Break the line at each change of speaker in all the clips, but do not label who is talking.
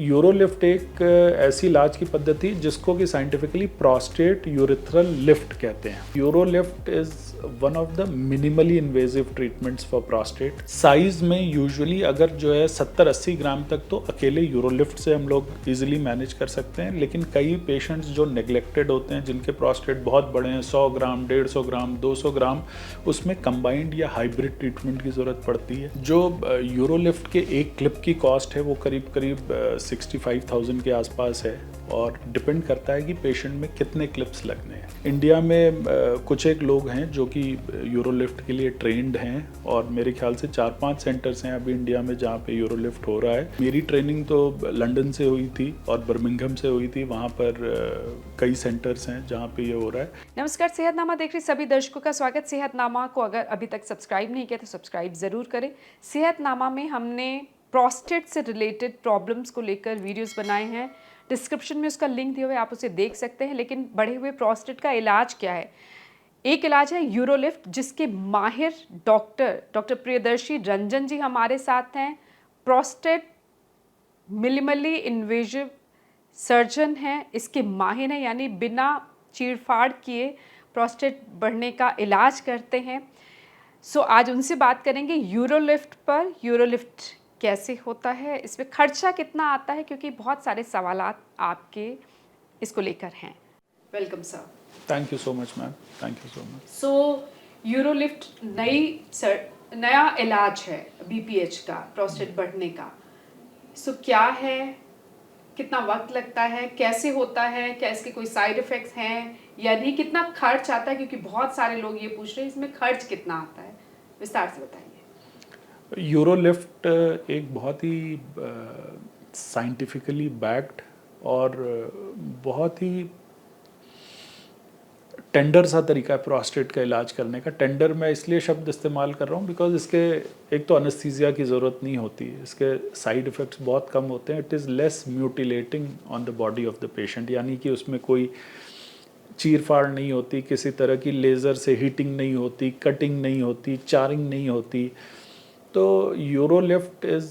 यूरोलिफ्ट एक ऐसी इलाज की पद्धति जिसको कि साइंटिफिकली प्रोस्टेट यूरिथ्रल लिफ्ट कहते हैं। Urolift is one of the minimally invasive treatments for prostate. Size में यूजुअली अगर जो है 70-80 ग्राम तक तो अकेले यूरोलिफ्ट से हम लोग इजीली मैनेज कर सकते हैं, लेकिन कई पेशेंट्स जो नेग्लेक्टेड होते हैं, जिनके प्रोस्टेट बहुत बड़े हैं, 100 ग्राम, 150 ग्राम, 200 ग्राम, उसमें कंबाइंड या हाइब्रिड ट्रीटमेंट की ज़रूरत पड़ती है। जो यूरोलिफ्ट के एक क्लिप की कॉस्ट है वो करीब 65,000 के आसपास है और डिपेंड करता है कि पेशेंट में कितने क्लिप्स लगने हैं। इंडिया में कुछ एक लोग हैं जो कि यूरोलिफ्ट के लिए ट्रेंड हैं और मेरे ख्याल से 4-5 सेंटर्स हैं अभी इंडिया में जहाँ पे यूरोलिफ्ट हो रहा है। मेरी ट्रेनिंग तो लंदन से हुई थी और बर्मिंघम से हुई थी, वहाँ पर कई सेंटर्स हैं जहाँ पे ये हो रहा है।
नमस्कार, सेहतनामा देख रहे सभी दर्शकों का स्वागत। सेहतनामा को अगर अभी तक सब्सक्राइब नहीं किया तो सब्सक्राइब ज़रूर करें। सेहतनामा में हमने प्रोस्टेट से रिलेटेड प्रॉब्लम्स को लेकर वीडियोस बनाए हैं। डिस्क्रिप्शन में उसका लिंक दिया हुआ है, आप उसे देख सकते हैं। लेकिन बढ़े हुए प्रोस्टेट का इलाज क्या है? एक इलाज है यूरोलिफ्ट, जिसके माहिर डॉक्टर प्रियदर्शी रंजन जी हमारे साथ हैं। प्रोस्टेट मिनिमली इन्वेजिव सर्जन हैं, इसके माहिर हैं, यानी बिना चीरफाड़ किए प्रोस्टेट बढ़ने का इलाज करते हैं। सो आज उनसे बात करेंगे यूरोलिफ्ट पर। यूरोलिफ्ट कैसे होता है, इसमें खर्चा कितना आता है, क्योंकि बहुत सारे सवालात आपके इसको लेकर हैं। Welcome sir.
Thank you so much ma'am, thank you so much.
So Urolift नया इलाज है बीपीएच का, प्रोस्टेट बढ़ने का। सो क्या है, कितना वक्त लगता है, कैसे होता है, क्या इसके कोई साइड इफ़ेक्ट्स हैं या नहीं, कितना खर्च आता है, क्योंकि बहुत सारे लोग ये पूछ रहे हैं इसमें खर्च कितना आता है, विस्तार से बताइए।
यूरोलिफ्ट एक बहुत ही साइंटिफिकली बैक्ड और बहुत ही टेंडर सा तरीका है प्रोस्टेट का इलाज करने का। टेंडर मैं इसलिए शब्द इस्तेमाल कर रहा हूँ बिकॉज इसके एक तो अनेस्थीसिया की ज़रूरत नहीं होती है, इसके साइड इफ़ेक्ट्स बहुत कम होते हैं। It is less mutilating on the body of the patient, यानी कि उसमें कोई चीर फाड़ नहीं होती, किसी तरह की लेज़र से हीटिंग नहीं होती, कटिंग नहीं होती, चारिंग नहीं होती। तो Urolift is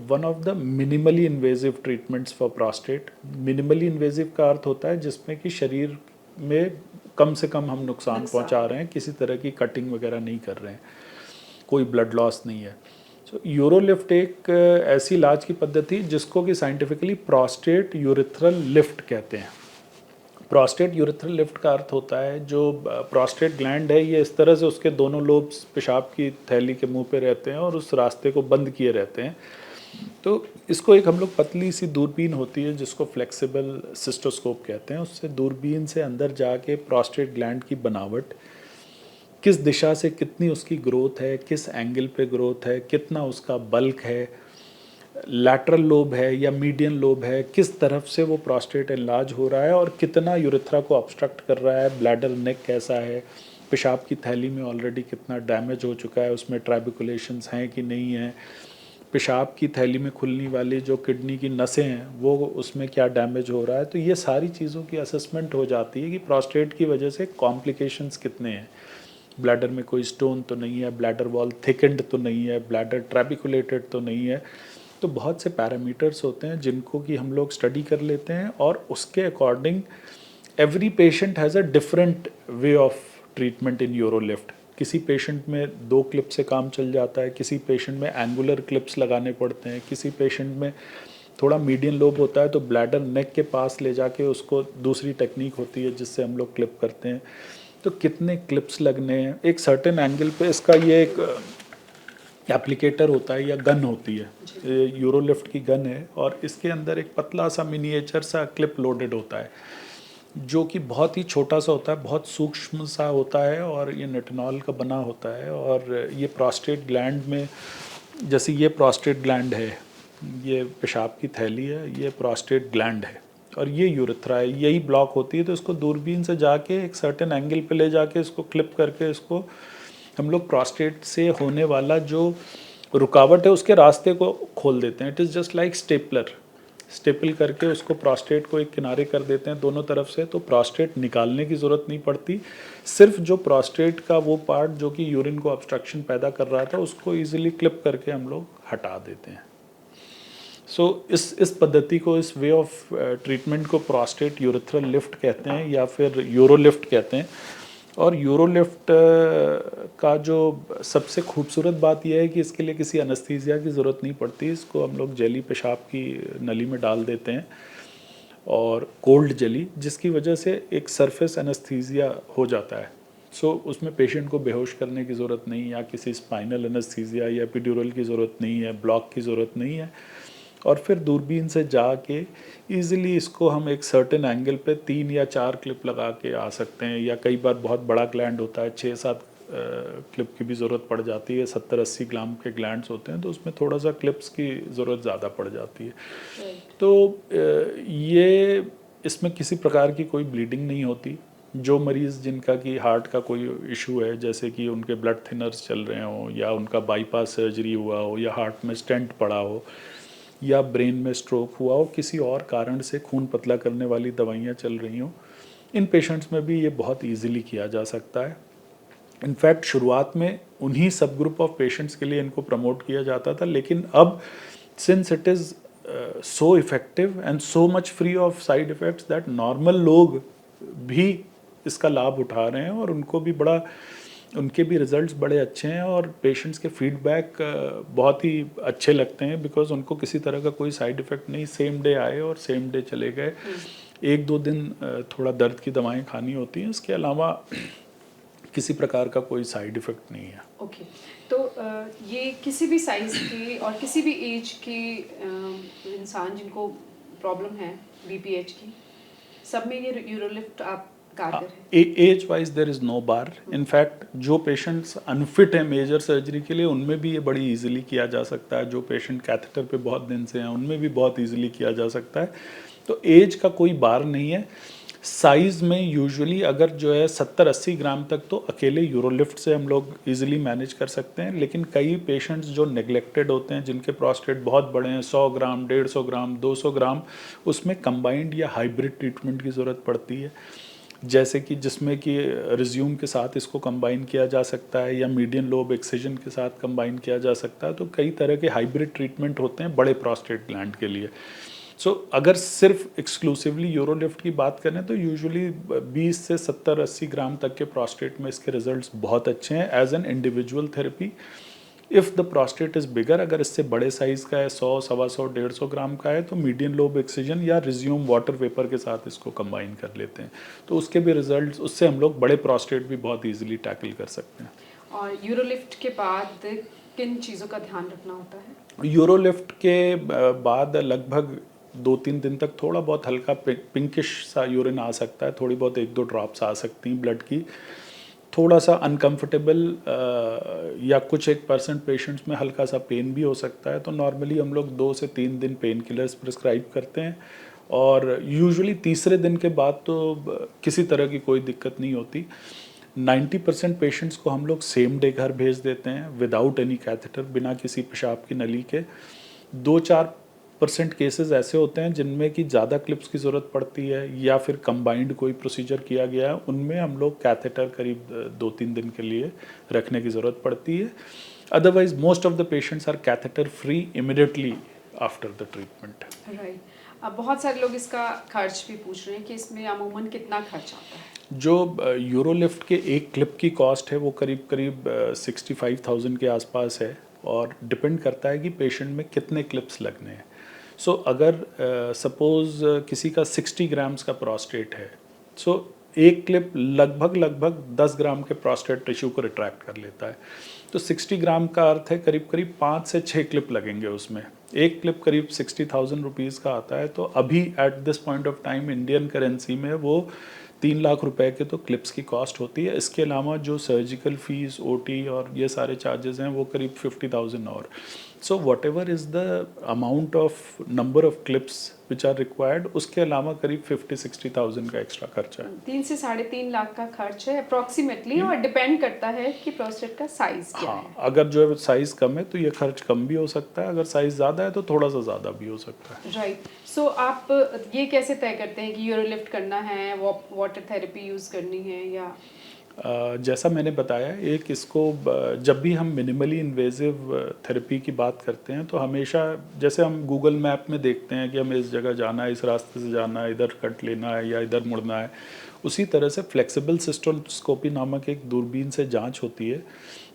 one of the minimally invasive treatments for prostate. Minimally invasive का अर्थ होता है जिसमें कि शरीर में कम से कम हम नुकसान पहुंचा रहे हैं, किसी तरह की कटिंग वगैरह नहीं कर रहे हैं, कोई ब्लड लॉस नहीं है। सो यूरोलिफ्ट एक ऐसी इलाज की पद्धति जिसको कि साइंटिफिकली प्रोस्टेट यूरिथ्रल लिफ्ट कहते हैं। प्रोस्टेट यूरिथ्रल लिफ्ट का अर्थ होता है जो प्रोस्टेट ग्लैंड है, ये इस तरह से उसके दोनों लोब्स पेशाब की थैली के मुंह पे रहते हैं और उस रास्ते को बंद किए रहते हैं। तो इसको एक हम लोग पतली सी दूरबीन होती है जिसको फ्लेक्सिबल सिस्टोस्कोप कहते हैं, उससे दूरबीन से अंदर जाके प्रोस्टेट ग्लैंड की बनावट, किस दिशा से कितनी उसकी ग्रोथ है, किस एंगल पे ग्रोथ है, कितना उसका बल्क है, लैटरल लोब है या मीडियन लोब है, किस तरफ से वो प्रोस्टेट इलाज हो रहा है और कितना यूरिथ्रा को ऑब्स्ट्रक्ट कर रहा है, ब्लैडर नेक कैसा है, पेशाब की थैली में ऑलरेडी कितना डैमेज हो चुका है, उसमें ट्राइबिकुलेशंस हैं कि नहीं है, पेशाब की थैली में खुलने वाली जो किडनी की नसें हैं वो उसमें क्या डैमेज हो रहा है। तो ये सारी चीज़ों की असेसमेंट हो जाती है कि प्रोस्टेट की वजह से कॉम्प्लिकेशंस कितने हैं, ब्लैडर में कोई स्टोन तो नहीं है, ब्लैडर वॉल थिकंड तो नहीं है, ब्लैडर ट्रैबिकुलेटेड तो नहीं है। तो बहुत से पैरामीटर्स होते हैं जिनको कि हम लोग स्टडी कर लेते हैं और उसके according every patient has a different way of treatment in Urolift. किसी पेशेंट में 2 क्लिप से काम चल जाता है, किसी पेशेंट में एंगुलर क्लिप्स लगाने पड़ते हैं, किसी पेशेंट में थोड़ा मीडियन लोब होता है तो ब्लैडर नेक के पास ले जाके उसको दूसरी टेक्निक होती है जिससे हम लोग क्लिप करते हैं। तो कितने क्लिप्स लगने हैं, एक सर्टेन एंगल पे इसका ये एक एप्लीकेटर होता है या गन होती है, यूरोलिफ्ट की गन है और इसके अंदर एक पतला सा मिनिएचर सा क्लिप लोडेड होता है जो कि बहुत ही छोटा सा होता है, बहुत सूक्ष्म सा होता है और ये निटिनॉल का बना होता है। और ये प्रोस्टेट ग्लैंड में, जैसे ये प्रोस्टेट ग्लैंड है, ये पेशाब की थैली है, ये प्रोस्टेट ग्लैंड है और ये यूरिथ्रा है, यही ब्लॉक होती है। तो इसको दूरबीन से जाके एक सर्टेन एंगल पे ले जाके इसको क्लिप करके इसको हम लोग प्रोस्टेट से होने वाला जो रुकावट है उसके रास्ते को खोल देते हैं। It is just like staple करके उसको प्रोस्टेट को एक किनारे कर देते हैं दोनों तरफ से, तो प्रोस्टेट निकालने की ज़रूरत नहीं पड़ती। सिर्फ जो प्रोस्टेट का वो पार्ट जो कि यूरिन को ऑब्स्ट्रक्शन पैदा कर रहा था उसको ईजिली क्लिप करके हम लोग हटा देते हैं। सो इस पद्धति को, इस वे ऑफ ट्रीटमेंट को प्रोस्टेट यूरेथ्रल लिफ्ट कहते हैं या फिर यूरो लिफ्ट कहते हैं। और यूरो लिफ्ट का जो सबसे खूबसूरत बात यह है कि इसके लिए किसी अनस्थीसिया की ज़रूरत नहीं पड़ती। इसको हम लोग जेली पेशाब की नली में डाल देते हैं और कोल्ड जेली, जिसकी वजह से एक सरफेस एनेस्थीसिया हो जाता है। सो उसमें पेशेंट को बेहोश करने की ज़रूरत नहीं, या किसी स्पाइनल एनेस्थीसिया या एपिड्यूरल की ज़रूरत नहीं है, ब्लॉक की ज़रूरत नहीं है। और फिर दूरबीन से जाके इजीली इसको हम एक सर्टेन एंगल पे 3 या 4 क्लिप लगा के आ सकते हैं, या कई बार बहुत बड़ा ग्लैंड होता है, 6-7 क्लिप की भी ज़रूरत पड़ जाती है। 70-80 ग्राम के ग्लैंड्स होते हैं तो उसमें थोड़ा सा क्लिप्स की ज़रूरत ज़्यादा पड़ जाती है। तो ये इसमें किसी प्रकार की कोई ब्लीडिंग नहीं होती। जो मरीज़ जिनका कि हार्ट का कोई इशू है, जैसे कि उनके ब्लड थिनर्स चल रहे हों, या उनका बाईपास सर्जरी हुआ हो, या हार्ट में स्टेंट पड़ा हो, या ब्रेन में स्ट्रोक हुआ हो, किसी और कारण से खून पतला करने वाली दवाइयाँ चल रही हों, इन पेशेंट्स में भी ये बहुत ईजिली किया जा सकता है। इनफैक्ट शुरुआत में उन्हीं सब ग्रुप ऑफ पेशेंट्स के लिए इनको प्रमोट किया जाता था, लेकिन अब since it is so effective and so much free of side effects that normal लोग भी इसका लाभ उठा रहे हैं, और उनको भी उनके भी रिजल्ट्स बड़े अच्छे हैं, और पेशेंट्स के फीडबैक बहुत ही अच्छे लगते हैं, बिकॉज उनको किसी तरह का कोई साइड इफ़ेक्ट नहीं, सेम डे आए और सेम डे चले गए। 1-2 दिन थोड़ा दर्द की दवाएं खानी होती हैं, इसके अलावा किसी प्रकार का कोई साइड इफ़ेक्ट नहीं है।
ओके तो ये किसी भी साइज़ के और किसी भी एज के इंसान जिनको प्रॉब्लम है BPH की, सब में ये यूरोलिफ्ट आप कारगर है?
Age wise there is no bar. In fact जो पेशेंट्स अनफिट हैं मेजर सर्जरी के लिए, उनमें भी ये बड़ी इजीली किया जा सकता है। जो पेशेंट कैथेटर पे बहुत दिन से हैं, उनमें भी बहुत इजीली किया जा सकता है। तो एज का कोई बार नहीं है। साइज़ में यूजुअली अगर जो है 70-80 ग्राम तक तो अकेले यूरोलिफ्ट से हम लोग इजीली मैनेज कर सकते हैं, लेकिन कई पेशेंट्स जो नेग्लेक्टेड होते हैं, जिनके प्रोस्टेट बहुत बड़े हैं, 100 ग्राम, 150 ग्राम, 200 ग्राम, उसमें कंबाइंड या हाइब्रिड ट्रीटमेंट की ज़रूरत पड़ती है। जैसे कि जिसमें कि रिज्यूम के साथ इसको कंबाइन किया जा सकता है, या मीडियन लोब एक्सिजन के साथ कंबाइन किया जा सकता है। तो कई तरह के हाइब्रिड ट्रीटमेंट होते हैं बड़े प्रोस्टेट ग्लैंड के लिए। अगर सिर्फ एक्सक्लूसिवली यूरोलिफ्ट की बात करें तो यूजुअली 20 से 70-80 ग्राम तक के प्रोस्टेट में इसके रिजल्ट्स बहुत अच्छे हैं as an individual therapy. If the prostate is bigger, अगर इससे बड़े साइज़ का है, 100, 125, 150 ग्राम का है, तो मीडियम लोब एक्सिजन या रिज्यूम वाटर वेपर के साथ इसको कंबाइन कर लेते हैं, तो उसके भी रिजल्ट्स, उससे हम लोग बड़े प्रोस्टेट भी बहुत ईजिली टैकल कर सकते हैं।
और यूरोलिफ्ट के बाद किन चीज़ों का ध्यान रखना होता है?
यूरोलिफ्ट के बाद लगभग 2-3 दिन तक थोड़ा बहुत हल्का पिंकिश सा यूरिन आ सकता है, थोड़ी बहुत 1-2 ड्रॉप्स आ सकती हैं ब्लड की, थोड़ा सा अनकंफर्टेबल या कुछ 1% पेशेंट्स में हल्का सा पेन भी हो सकता है। तो नॉर्मली हम लोग 2 से 3 दिन पेन किलर्स प्रिस्क्राइब करते हैं, और यूजुअली तीसरे दिन के बाद तो किसी तरह की कोई दिक्कत नहीं होती। 90% पेशेंट्स को हम लोग सेम डे घर भेज देते हैं विदाउट एनी कैथेटर, बिना किसी पेशाब की नली के। 2-4% केसेस ऐसे होते हैं जिनमें कि ज़्यादा क्लिप्स की ज़रूरत पड़ती है, या फिर कंबाइंड कोई प्रोसीजर किया गया है, उनमें हम लोग कैथेटर करीब 2-3 दिन के लिए रखने की ज़रूरत पड़ती है। Otherwise most of the patients are catheter free immediately after the treatment.
Right. अब बहुत सारे लोग इसका खर्च भी पूछ रहे हैं कि इसमें अमूमन कितना खर्च आता है? जो
यूरोलिफ्ट के एक क्लिप की कॉस्ट है वो करीब 65,000 के आसपास है, और डिपेंड करता है कि पेशेंट में कितने क्लिप्स लगने हैं। अगर सपोज़ किसी का 60 ग्राम्स का प्रोस्टेट है, एक क्लिप लगभग 10 ग्राम के प्रोस्टेट टिश्यू को रिट्रैक्ट कर लेता है। तो 60 ग्राम का अर्थ है करीब 5 से 6 क्लिप लगेंगे उसमें। एक क्लिप करीब 60,000 रुपीज़ का आता है। तो अभी at this point of time Indian currency में वो 3 लाख रुपए के तो क्लिप्स की कॉस्ट होती है। इसके अलावा जो सर्जिकल फीस, OT और ये सारे चार्जेस हैं वो करीब 50,000 और। So whatever is the amount of number of clips which are required, उसके अलावा करीब 50-60,000 का एक्स्ट्रा खर्चा है।
3 से 3.5 लाख का खर्च है अप्रॉक्सीमेटली, और डिपेंड करता है कि प्रोस्टेट का साइज क्या है।
अगर जो है साइज कम है तो ये खर्च कम भी हो सकता है, अगर साइज ज़्यादा है तो थोड़ा सा ज़्यादा भी हो सकता है।
राइट। आप ये कैसे तय करते हैं कि यूरोलिफ्ट करना है, वाटर थेरेपी यूज़ करनी है, या
जैसा मैंने बताया, एक इसको जब भी हम मिनिमली इन्वेजिव थेरेपी की बात करते हैं तो हमेशा, जैसे हम गूगल मैप में देखते हैं कि हमें इस जगह जाना है, इस रास्ते से जाना है, इधर कट लेना है या इधर मुड़ना है, उसी तरह से फ्लेक्सिबल सिस्टोस्कोपी नामक एक दूरबीन से जांच होती है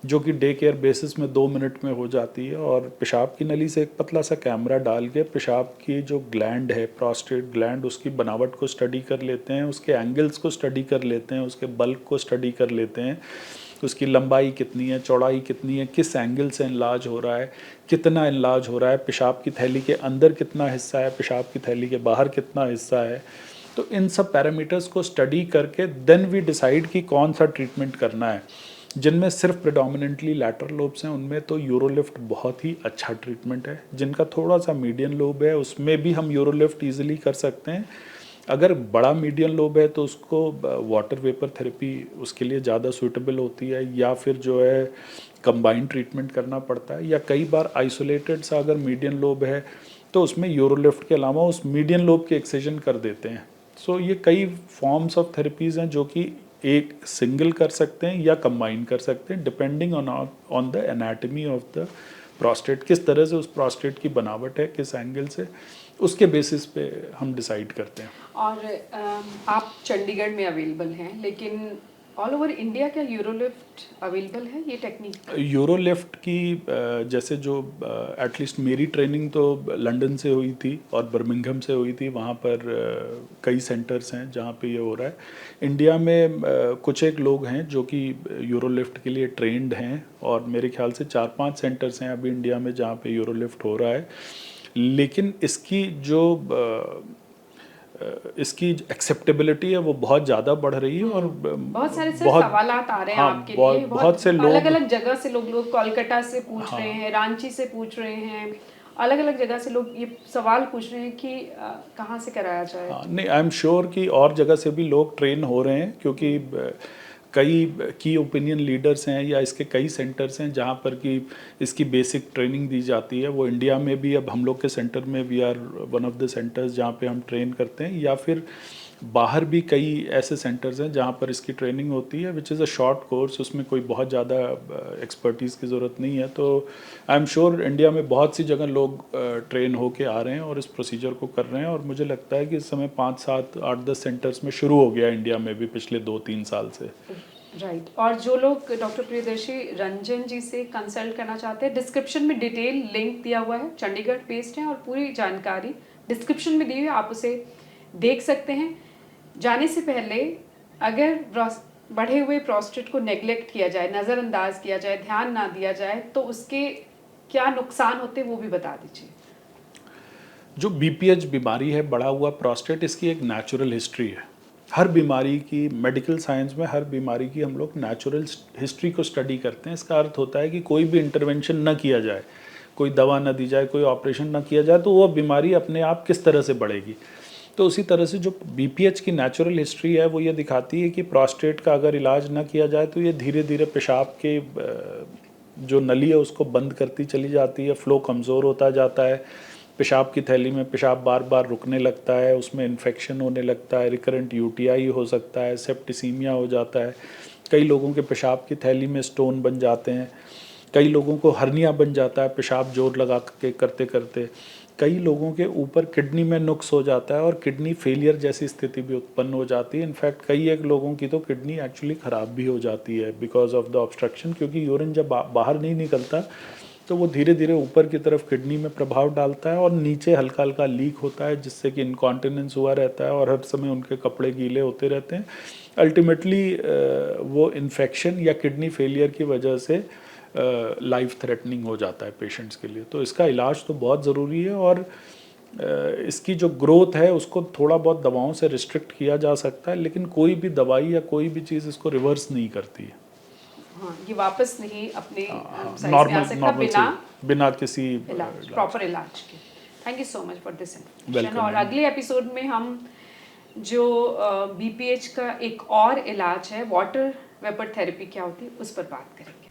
जो कि डे केयर बेसिस में 2 मिनट में हो जाती है। और पेशाब की नली से एक पतला सा कैमरा डाल के पेशाब की जो ग्लैंड है, प्रोस्टेट ग्लैंड, उसकी बनावट को स्टडी कर लेते हैं, उसके एंगल्स को स्टडी कर लेते हैं, उसके बल्क को स्टडी कर लेते हैं, उसकी लंबाई कितनी है, चौड़ाई कितनी है, किस एंगल से इनलाज हो रहा है, कितना इनलाज हो रहा है, पेशाब की थैली के अंदर कितना हिस्सा है, पेशाब की थैली के बाहर कितना हिस्सा है। तो इन सब पैरामीटर्स को स्टडी करके देन वी डिसाइड कि कौन सा ट्रीटमेंट करना है। जिनमें सिर्फ प्रेडोमिनेंटली लैटरल लोब्स हैं उनमें तो यूरोलिफ्ट बहुत ही अच्छा ट्रीटमेंट है। जिनका थोड़ा सा मीडियन लोब है उसमें भी हम यूरोलिफ्ट ईजिली कर सकते हैं। अगर बड़ा मीडियन लोब है तो उसको वाटर वेपर थेरेपी उसके लिए ज़्यादा सूटेबल होती है, या फिर जो है कंबाइंड ट्रीटमेंट करना पड़ता है, या कई बार आइसोलेटेड सा अगर मीडियन लोब है तो उसमें यूरोलिफ्ट के अलावा उस मीडियन लोब के एक्सेजन कर देते हैं। सो ये कई फॉर्म्स ऑफ थेरेपीज़ हैं जो कि एक सिंगल कर सकते हैं या कंबाइन कर सकते हैं, depending on the anatomy of the prostate, किस तरह से उस प्रोस्टेट की बनावट है, किस एंगल से, उसके बेसिस पे हम डिसाइड करते हैं।
और आप चंडीगढ़ में अवेलेबल हैं, लेकिन ऑल ओवर इंडिया क्या यूरोलिफ्ट अवेलेबल है ये टेक्निक?
यूरोलिफ्ट की जैसे जो एटलीस्ट मेरी ट्रेनिंग तो लंदन से हुई थी और बर्मिंघम से हुई थी, वहाँ पर कई सेंटर्स हैं जहाँ पे ये हो रहा है। इंडिया में कुछ एक लोग हैं जो कि यूरोलिफ्ट के लिए ट्रेंड हैं, और मेरे ख्याल से 4-5 सेंटर्स हैं अभी इंडिया में जहाँ पे यूरोलिफ्ट हो रहा है। लेकिन इसकी एक्सेप्टेबिलिटी है वो बहुत ज़्यादा बढ़ रही है, और
बहुत सारे सवालात आ रहे हैं आपके लिए,
बहुत से लोग
अलग अलग जगह से लोग कोलकाता से पूछ रहे हैं, रांची से पूछ रहे हैं, अलग अलग जगह से लोग ये सवाल पूछ रहे हैं कि कहाँ से कराया जाए।
नहीं, आई एम श्योर कि और जगह से भी लोग ट्रेन हो रहे हैं, क्योंकि कई की ओपिनियन लीडर्स हैं या इसके कई सेंटर्स हैं जहाँ पर कि इसकी बेसिक ट्रेनिंग दी जाती है। वो इंडिया में भी अब हम लोग के सेंटर में we are one of the centers जहाँ पे हम ट्रेन करते हैं, या फिर बाहर भी कई ऐसे सेंटर्स हैं जहाँ पर इसकी ट्रेनिंग होती है, which is a short course, उसमें कोई बहुत ज़्यादा एक्सपर्टीज़ की ज़रूरत नहीं है। तो आई एम श्योर इंडिया में बहुत सी जगह लोग ट्रेन होके आ रहे हैं और इस प्रोसीजर को कर रहे हैं, और मुझे लगता है कि इस समय 5, 7, 8, 10 सेंटर्स में शुरू हो गया इंडिया में भी पिछले 2-3 साल से।
राइट। और जो लोग डॉक्टर प्रियदर्शी रंजन जी से कंसल्ट करना चाहते हैं, डिस्क्रिप्शन में डिटेल लिंक दिया हुआ है, चंडीगढ़ बेस्ड है और पूरी जानकारी डिस्क्रिप्शन में दी हुई है, आप उसे देख सकते हैं। जाने से पहले अगर बढ़े हुए प्रोस्टेट को नेग्लेक्ट किया जाए, नज़रअंदाज किया जाए, ध्यान ना दिया जाए, तो उसके क्या नुकसान होते हैं वो भी बता दीजिए।
जो BPH बीमारी है, बढ़ा हुआ प्रोस्टेट, इसकी एक नेचुरल हिस्ट्री है। हर बीमारी की, मेडिकल साइंस में हर बीमारी की हम लोग नेचुरल हिस्ट्री को स्टडी करते हैं। इसका अर्थ होता है कि कोई भी इंटरवेंशन ना किया जाए, कोई दवा ना दी जाए, कोई ऑपरेशन ना किया जाए, तो वो बीमारी अपने आप किस तरह से बढ़ेगी। तो उसी तरह से जो BPH की नेचुरल हिस्ट्री है वो ये दिखाती है कि प्रोस्टेट का अगर इलाज ना किया जाए तो ये धीरे धीरे पेशाब के जो नली है उसको बंद करती चली जाती है, फ्लो कमज़ोर होता जाता है, पेशाब की थैली में पेशाब बार बार रुकने लगता है, उसमें इन्फेक्शन होने लगता है, रिकरेंट UTI हो सकता है, सेप्टिसीमिया हो जाता है, कई लोगों के पेशाब की थैली में स्टोन बन जाते हैं, कई लोगों को हर्निया बन जाता है पेशाब जोर लगा के करते करते, कई लोगों के ऊपर किडनी में नुक्स हो जाता है और किडनी फेलियर जैसी स्थिति भी उत्पन्न हो जाती है। इनफैक्ट कई एक लोगों की तो किडनी एक्चुअली ख़राब भी हो जाती है बिकॉज ऑफ द ऑब्स्ट्रक्शन, क्योंकि यूरिन जब बाहर नहीं निकलता तो वो धीरे धीरे ऊपर की तरफ किडनी में प्रभाव डालता है और नीचे हल्का हल्का लीक होता है, जिससे कि इनकॉन्टिनेंस हुआ रहता है और हर समय उनके कपड़े गीले होते रहते हैं। अल्टीमेटली वो इन्फेक्शन या किडनी फेलियर की वजह से लाइफ थ्रेटनिंग हो जाता है पेशेंट्स के लिए। तो इसका इलाज तो बहुत ज़रूरी है, और इसकी जो ग्रोथ है उसको थोड़ा बहुत दवाओं से रिस्ट्रिक्ट किया जा सकता है, लेकिन कोई भी दवाई या कोई भी चीज़ इसको रिवर्स नहीं करती है।
हाँ, ये वापस नहीं अपने साइज में आ सकता
बिना किसी
प्रॉपर इलाज के। Thank you so much for this information. और अगले एपिसोड में हम जो BPH का एक और इलाज है, वाटर वेपर थेरेपी क्या होती है, उस पर बात करेंगे।